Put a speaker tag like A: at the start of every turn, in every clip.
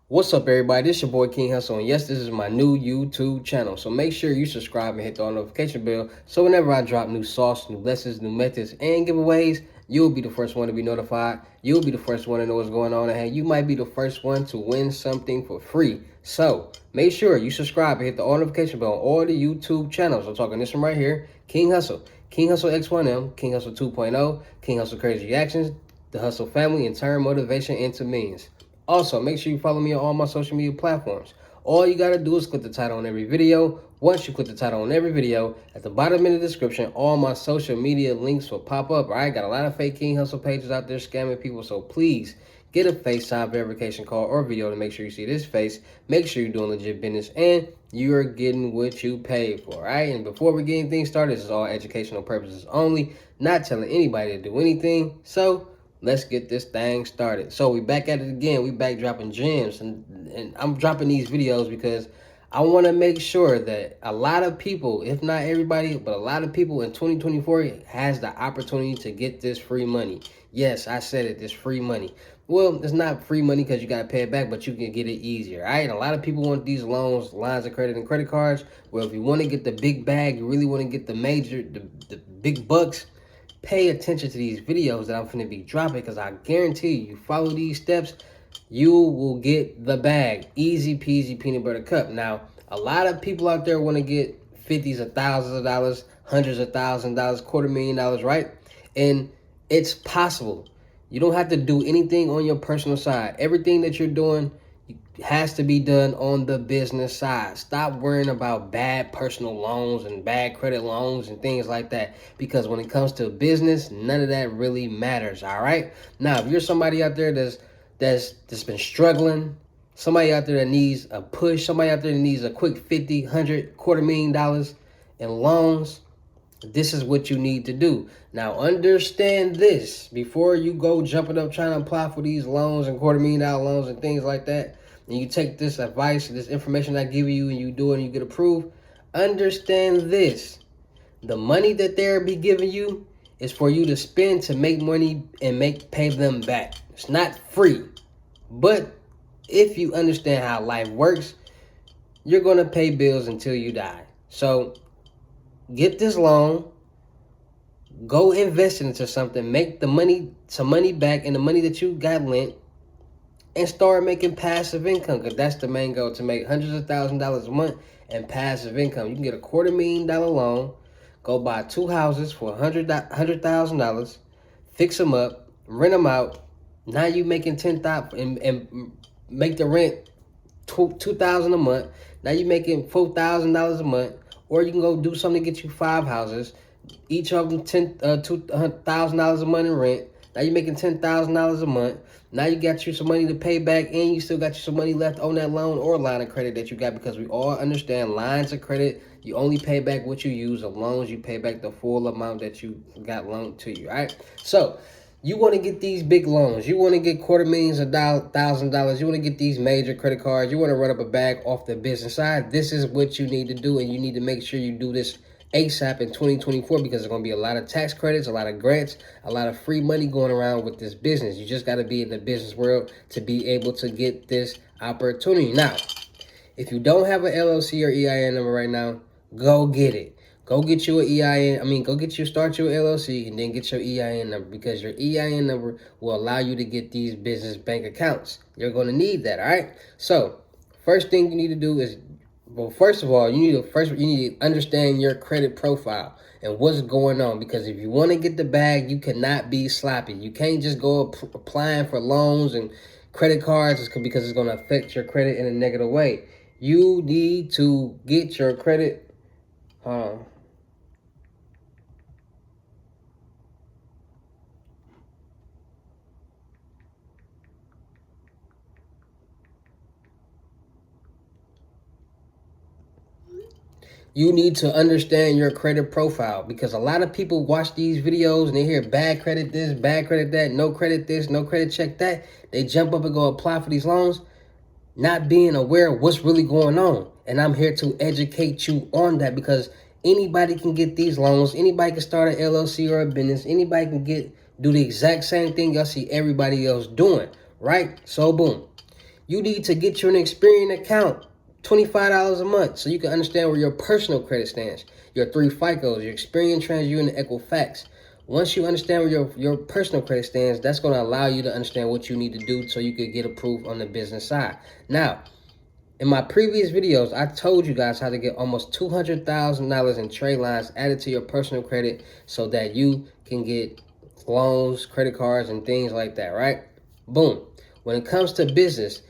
A: What's up, everybody? This your boy King Hussle, and yes, this is my new YouTube channel. So make sure you subscribe and hit the notification bell so whenever I drop new sauce, new lessons, new methods, and giveaways, you'll be the first one to be notified. You'll be the first one to know what's going on, and hey, you might be the first one to win something for free. So make sure you subscribe and hit the notification bell on all the YouTube channels. I'm talking this one right here, King Hussle, King Hussle X1M, King Hussle 2.0, King Hussle Crazy Reactions, the Hussle family, and turn motivation into means. Also, make sure you follow me on all my social media platforms. All you gotta do is click the title on every video. Once you click the title on every video, at the bottom in the description, all my social media links will pop up. All right, got a lot of fake King Hussle pages out there scamming people, so please get a FaceTime verification call or video to make sure you see this face. Make sure you're doing legit business and you're getting what you paid for, all right? And before we get anything started, this is all educational purposes only, not telling anybody to do anything. So let's get this thing started. So we back at it again. We back dropping gems, and I'm dropping these videos because I want to make sure that a lot of people, if not everybody, but a lot of people in 2024 has the opportunity to get this free money. Yes, I said it, this free money. Well, it's not free money because you got to pay it back, but you can get it easier, all right? A lot of people want these loans, lines of credit, and credit cards. Well, if you want to get the big bag, you really want to get the big bucks, pay attention to these videos that I'm finna be dropping, because I guarantee you follow these steps, you will get the bag. Easy peasy peanut butter cup. Now, a lot of people out there want to get 50s of thousands of dollars, hundreds of thousands of dollars, $250,000, right? And it's possible. You don't have to do anything on your personal side. Everything that you're doing has to be done on the business side. Stop worrying about bad personal loans and bad credit loans and things like that, because when it comes to business, none of that really matters. All right. Now, if you're somebody out there that's been struggling, somebody out there that needs a push, somebody out there that needs a quick 50, 100, $250,000 in loans, this is what you need to do. Now, understand this before you go jumping up trying to apply for these loans and $250,000 loans and things like that, and you take this advice, this information I give you, and you do it and you get approved. Understand this: the money that they'll be giving you is for you to spend to make money and pay them back. It's not free. But if you understand how life works, you're gonna pay bills until you die. So get this loan, go invest it into something, make some money back, and the money that you got lent, and start making passive income, because that's the main goal, to make hundreds of thousands of dollars a month and passive income. You can get a $250,000 loan, go buy 2 houses for $100,000, fix them up, rent them out. Now you making $10,000 and make the rent $2,000 a month. Now you making $4,000 a month. Or you can go do something to get you 5 houses, each of them $2,000 a month in rent. Now you're making $10,000 a month. Now you got you some money to pay back, and you still got you some money left on that loan or line of credit that you got, because we all understand lines of credit, you only pay back what you use. The loans, you pay back the full amount that you got loaned to you, all right? So you want to get these big loans. You want to get $250,000. You want to get these major credit cards. You want to run up a bag off the business side. This is what you need to do, and you need to make sure you do this ASAP in 2024, because there's going to be a lot of tax credits, a lot of grants, a lot of free money going around with this business. You just got to be in the business world to be able to get this opportunity. Now, if you don't have an LLC or EIN number right now, go get it. Go get you an EIN. Start your LLC and then get your EIN number, because your EIN number will allow you to get these business bank accounts. You're going to need that, all right? So, first thing you need to do is, well, first of all, you need to understand your credit profile and what's going on, because if you want to get the bag, you cannot be sloppy. You can't just go applying for loans and credit cards because it's going to affect your credit in a negative way. You need to get your credit. You need to understand your credit profile, because a lot of people watch these videos and they hear bad credit this, bad credit that, no credit this, no credit check that. They jump up and go apply for these loans, not being aware of what's really going on. And I'm here to educate you on that, because anybody can get these loans. Anybody can start an LLC or a business. Anybody can do the exact same thing y'all see everybody else doing, right? So boom. You need to get you an Experian account, $25 a month, so you can understand where your personal credit stands. Your 3 FICOs, your Experian, TransUnion, and Equifax. Once you understand where your personal credit stands, that's going to allow you to understand what you need to do so you can get approved on the business side. Now, in my previous videos, I told you guys how to get almost $200,000 in trade lines added to your personal credit so that you can get loans, credit cards, and things like that, right? Boom. When it comes to business,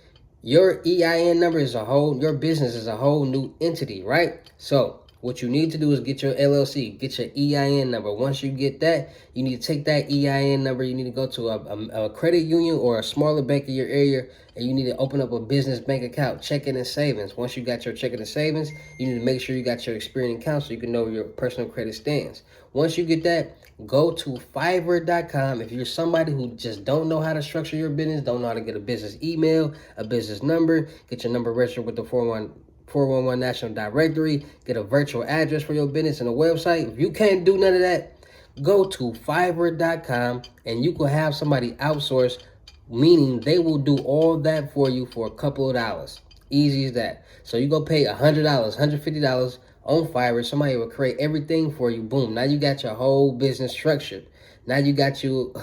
A: your EIN number is your business is a whole new entity, right? So what you need to do is get your LLC, get your EIN number. Once you get that, you need to take that EIN number. You need to go to a credit union or a smaller bank in your area, and you need to open up a business bank account, checking and savings. Once you got your checking and savings, you need to make sure you got your Experian account so you can know where your personal credit stands. Once you get that, go to Fiverr.com. If you're somebody who just don't know how to structure your business, don't know how to get a business email, a business number, get your number registered with the 411 National Directory, get a virtual address for your business and a website. If you can't do none of that, go to Fiverr.com and you can have somebody outsource, meaning they will do all that for you for a couple of dollars. Easy as that. So you go pay $100, $150 on Fiverr. Somebody will create everything for you. Boom. Now you got your whole business structured. Now you got you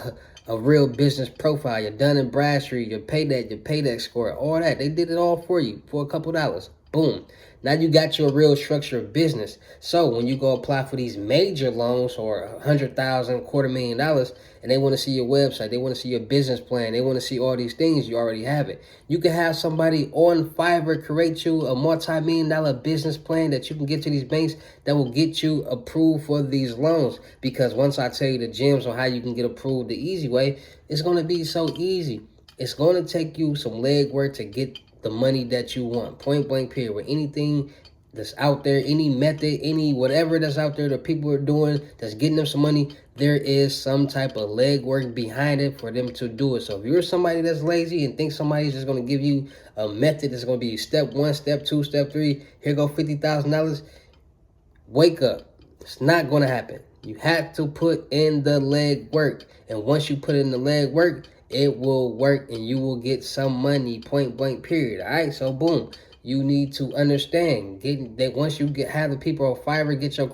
A: a real business profile. Your Dun and Bradstreet, your paydex score, all that. They did it all for you for a couple dollars. Boom. Now you got your real structure of business. So when you go apply for these major loans or $100,000, $250,000, and they want to see your website, they want to see your business plan, they want to see all these things, you already have it. You can have somebody on Fiverr create you a multi-million-dollar business plan that you can get to these banks that will get you approved for these loans. Because once I tell you the gems on how you can get approved the easy way, it's going to be so easy. It's going to take you some legwork to get the money that you want, point blank period. With anything that's out there, any method, any whatever that's out there that people are doing that's getting them some money, there is some type of legwork behind it for them to do it. So if you're somebody that's lazy and thinks somebody's just going to give you a method that's going to be step 1, step 2, step 3, here go $50,000, wake up. It's not going to happen. You have to put in the legwork, and once you put in the legwork, it will work and you will get some money, point blank period. All right, so boom, you need to understand getting that once you have the people on Fiverr get your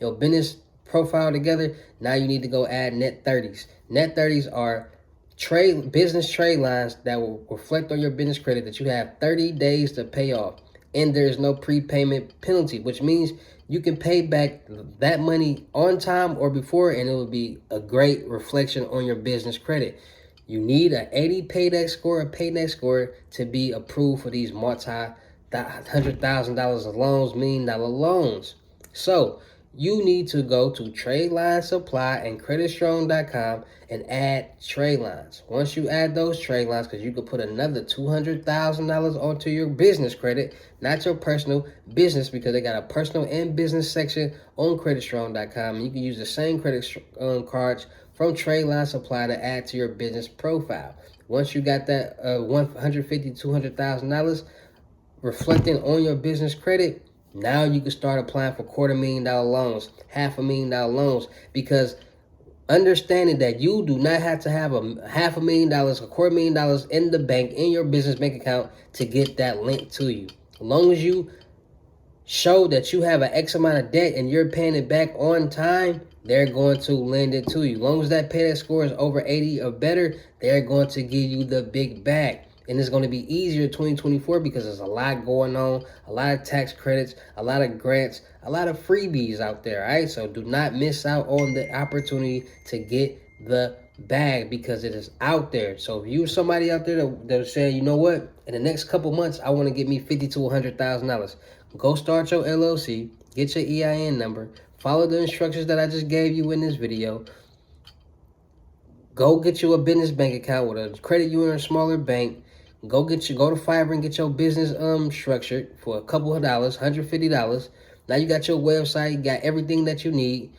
A: your business profile together. Now you need to go add net 30s. Net 30s are business trade lines that will reflect on your business credit that you have 30 days to pay off, and there's no prepayment penalty, which means you can pay back that money on time or before, and it will be a great reflection on your business credit. You need an 80 paydex score to be approved for these $100,000 of loans, $1 million loans. So you need to go to Trade Line Supply and CreditStrong.com and add trade lines. Once you add those trade lines, because you could put another $200,000 onto your business credit, not your personal business, because they got a personal and business section on CreditStrong.com. And you can use the same credit cards from Trade Line Supply to add to your business profile. Once you got that $150,000, $200,000 reflecting on your business credit, now you can start applying for $250,000 loans, $500,000 loans, because understanding that you do not have to have $500,000, $250,000 in the bank, in your business bank account to get that link to you. As long as you show that you have an X amount of debt and you're paying it back on time, they're going to lend it to you. As long as that paydex score is over 80 or better, they're going to give you the big bag. And it's going to be easier in 2024 because there's a lot going on, a lot of tax credits, a lot of grants, a lot of freebies out there, all right? So do not miss out on the opportunity to get the bag because it is out there. So if you're somebody out there that's saying, you know what, in the next couple months, I want to get me $50,000 to $100,000, go start your LLC, get your EIN number, follow the instructions that I just gave you in this video. Go get you a business bank account with a credit union or a smaller bank. Go to Fiverr and get your business structured for a couple of dollars, $150. Now you got your website, you got everything that you need.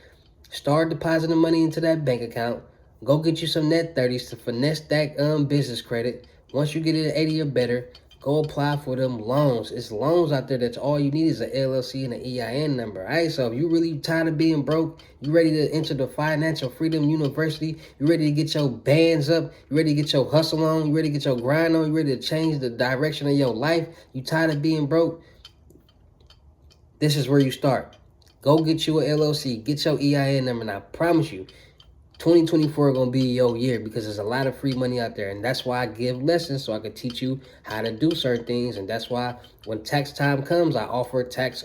A: Start depositing money into that bank account. Go get you some net 30s to finesse that business credit. Once you get it at 80 or better, Go apply for them loans. It's loans out there that's all you need is an LLC and an EIN number. All right, so if you really tired of being broke, you ready to enter the Financial Freedom University, you ready to get your bands up, you ready to get your hustle on, you ready to get your grind on, you ready to change the direction of your life, you tired of being broke, this is where you start. Go get you an LLC, get your EIN number, and I promise you, 2024 gonna be your year because there's a lot of free money out there, and that's why I give lessons so I can teach you how to do certain things. And that's why when tax time comes, I offer tax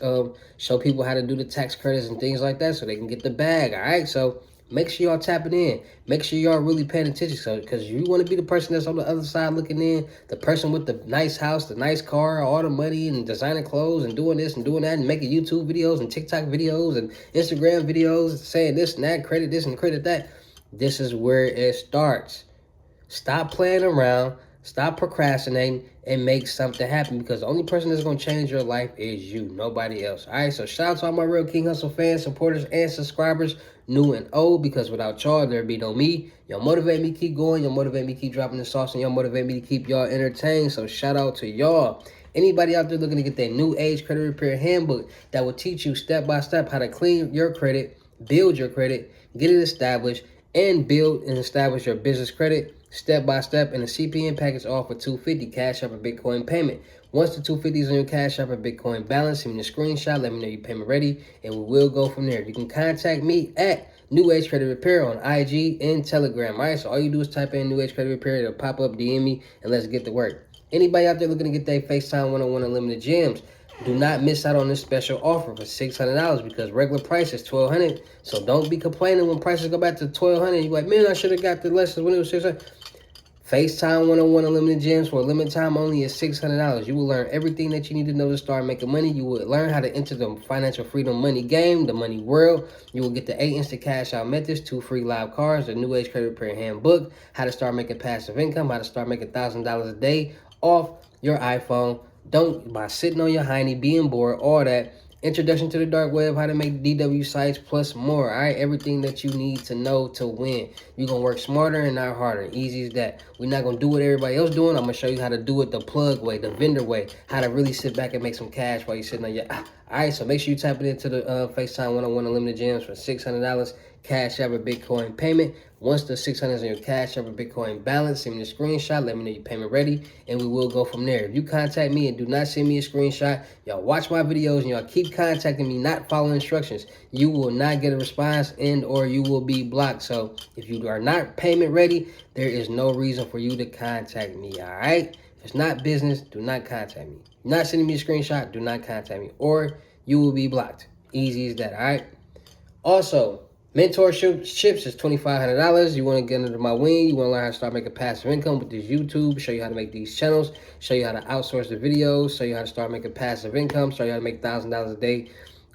A: show people how to do the tax credits and things like that so they can get the bag. All right, so make sure y'all tapping in. Make sure y'all really paying attention, so because you want to be the person that's on the other side looking in, the person with the nice house, the nice car, all the money, and designer clothes, and doing this and doing that, and making YouTube videos and TikTok videos and Instagram videos, saying this and that, credit this and credit that. This is where it starts. Stop playing around, stop procrastinating, and make something happen, because the only person that's going to change your life is you, nobody else. All right, so shout out to all my real King Hustle fans, supporters, and subscribers, new and old, because without y'all, there'd be no me. Y'all motivate me to keep going, y'all motivate me to keep dropping the sauce, and y'all motivate me to keep y'all entertained. So shout out to y'all. Anybody out there looking to get that new age credit repair handbook that will teach you step by step how to clean your credit, build your credit, get it established, and build and establish your business credit step by step, and the CPN package offer $250 Cash App or Bitcoin payment. Once the $250 is on your Cash App or Bitcoin balance, send me a screenshot, let me know your payment ready, and we will go from there. You can contact me at New Age Credit Repair on IG and Telegram. All right, so all you do is type in New Age Credit Repair, it'll pop up, DM me, and let's get to work. Anybody out there looking to get their FaceTime 101 Unlimited Gems, do not miss out on this special offer for $600, because regular price is $1,200. So don't be complaining when prices go back to $1,200. You're like, man, I should have got the lessons when it was $600. FaceTime 101 Unlimited Gems for a limited time only is $600. You will learn everything that you need to know to start making money. You will learn how to enter the financial freedom money game, the money world. You will get the 8 instant cash out methods, 2 free live cards, the New Age Credit Repair handbook, how to start making passive income, how to start making $1,000 a day off your iPhone. Don't by sitting on your hiney, being bored, all that. Introduction to the dark web, how to make DW sites, plus more. All right, everything that you need to know to win. You're gonna work smarter and not harder. Easy as that. We're not gonna do what everybody else doing. I'm gonna show you how to do it the plug way, the vendor way, how to really sit back and make some cash while you're sitting on your. All right, so make sure you tap it into the FaceTime 101 Unlimited Gems for $600 Cash App or Bitcoin payment. Once the $600 is in your Cash App or Bitcoin balance, send me a screenshot, let me know your payment ready, and we will go from there. If you contact me and do not send me a screenshot, y'all watch my videos and y'all keep contacting me, not following instructions, you will not get a response and or you will be blocked. So if you are not payment ready, there is no reason for you to contact me, all right? If it's not business, do not contact me. You're not sending me a screenshot, do not contact me, or you will be blocked. Easy as that, all right? Also, mentorships is $2,500. You want to get under my wing. You want to learn how to start making passive income with this YouTube. Show you how to make these channels. Show you how to outsource the videos. Show you how to start making passive income. Show you how to make $1,000 a day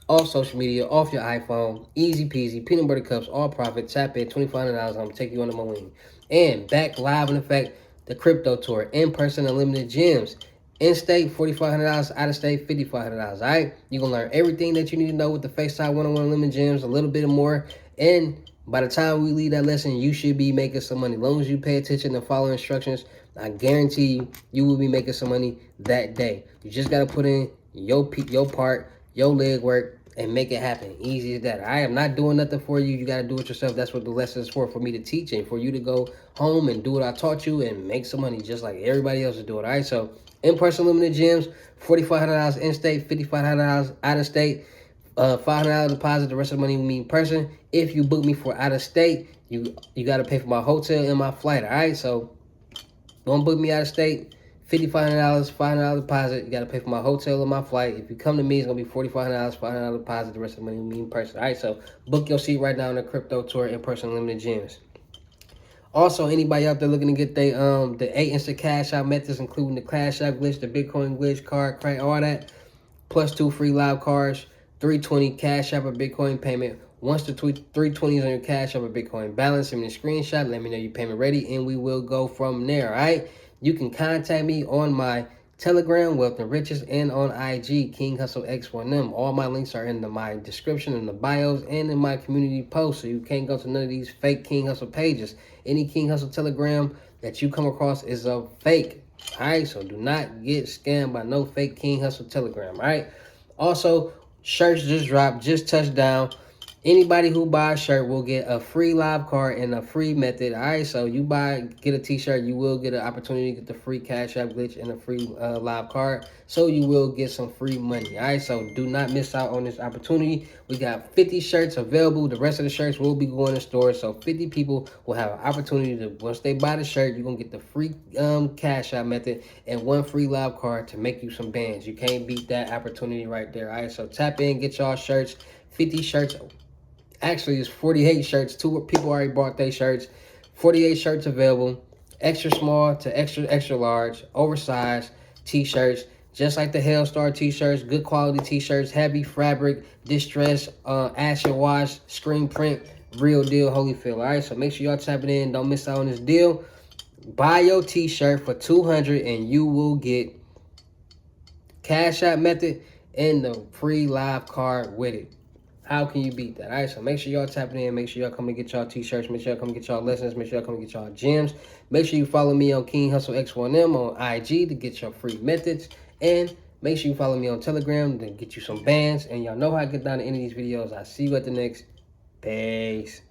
A: off social media, off your iPhone. Easy peasy, peanut butter cups, all profit. Tap in $2,500. I'm going to take you under my wing. And back live in effect, the crypto tour, in-person Unlimited Gems. In-state, $4,500. Out-of-state, $5,500. All right? You're going to learn everything that you need to know with the FaceTime 101 Unlimited Gems, a little bit more. And by the time we leave that lesson, you should be making some money. As long as you pay attention and follow instructions, I guarantee you, you will be making some money that day. You just got to put in your part, your leg work, and make it happen. Easy as that. I am not doing nothing for you. You got to do it yourself. That's what the lesson is for me to teach and for you to go home and do what I taught you and make some money just like everybody else is doing. All right, so in-person Limited Gems, $4,500 in-state, $5,500 out-of-state. $500 deposit, the rest of the money with me in person. If you book me for out of state, you got to pay for my hotel and my flight. All right, so don't book me out of state. $5,500, $500 deposit. You got to pay for my hotel and my flight. If you come to me, it's gonna be $4,500, $500 deposit, the rest of the money with me in person. All right, so book your seat right now on the crypto tour, in person Limited Gems. Also, anybody out there looking to get the 8 instant cash out methods, including the Cash Out glitch, the Bitcoin glitch, card crank, all that, plus 2 free live cards. $320 Cash App or Bitcoin payment. Once the $320 is on your Cash App or Bitcoin balance, send me a screenshot, let me know your payment ready, and we will go from there, all right? You can contact me on my Telegram, Wealth and Riches, and on IG, King Hustle X1M. All my links are in my description, in the bios, and in my community post, so you can't go to none of these fake King Hustle pages. Any King Hustle Telegram that you come across is a fake. All right, so do not get scammed by no fake King Hustle Telegram. All right. Also, shirts just dropped, just touched down. Anybody who buys a shirt will get a free live card and a free method. All right, so you get a t-shirt, you will get an opportunity to get the free Cash App glitch and a free live card. So you will get some free money. All right, so do not miss out on this opportunity. We got 50 shirts available. The rest of the shirts will be going in stores. So 50 people will have an opportunity to, once they buy the shirt, you're going to get the free Cash App method and one free live card to make you some bands. You can't beat that opportunity right there. All right, so tap in, get y'all shirts. 50 shirts. Actually, it's 48 shirts. 2 people already bought their shirts. 48 shirts available. Extra small to extra large. Oversized t-shirts. Just like the Hellstar t-shirts. Good quality t-shirts. Heavy fabric. Distress. Acid wash. Screen print. Real deal. Holyfield. Alright, so make sure y'all tap it in. Don't miss out on this deal. Buy your t-shirt for $200 and you will get Cash App method and the free live card with it. How can you beat that? All right, so make sure y'all tapping in. Make sure y'all come to get y'all t-shirts. Make sure y'all come get y'all lessons. Make sure y'all come to get y'all gems. Make sure you follow me on King Hustle X1M on IG to get your free methods. And make sure you follow me on Telegram to get you some bands. And y'all know how I get down to any of these videos. I'll see you at the next. Peace.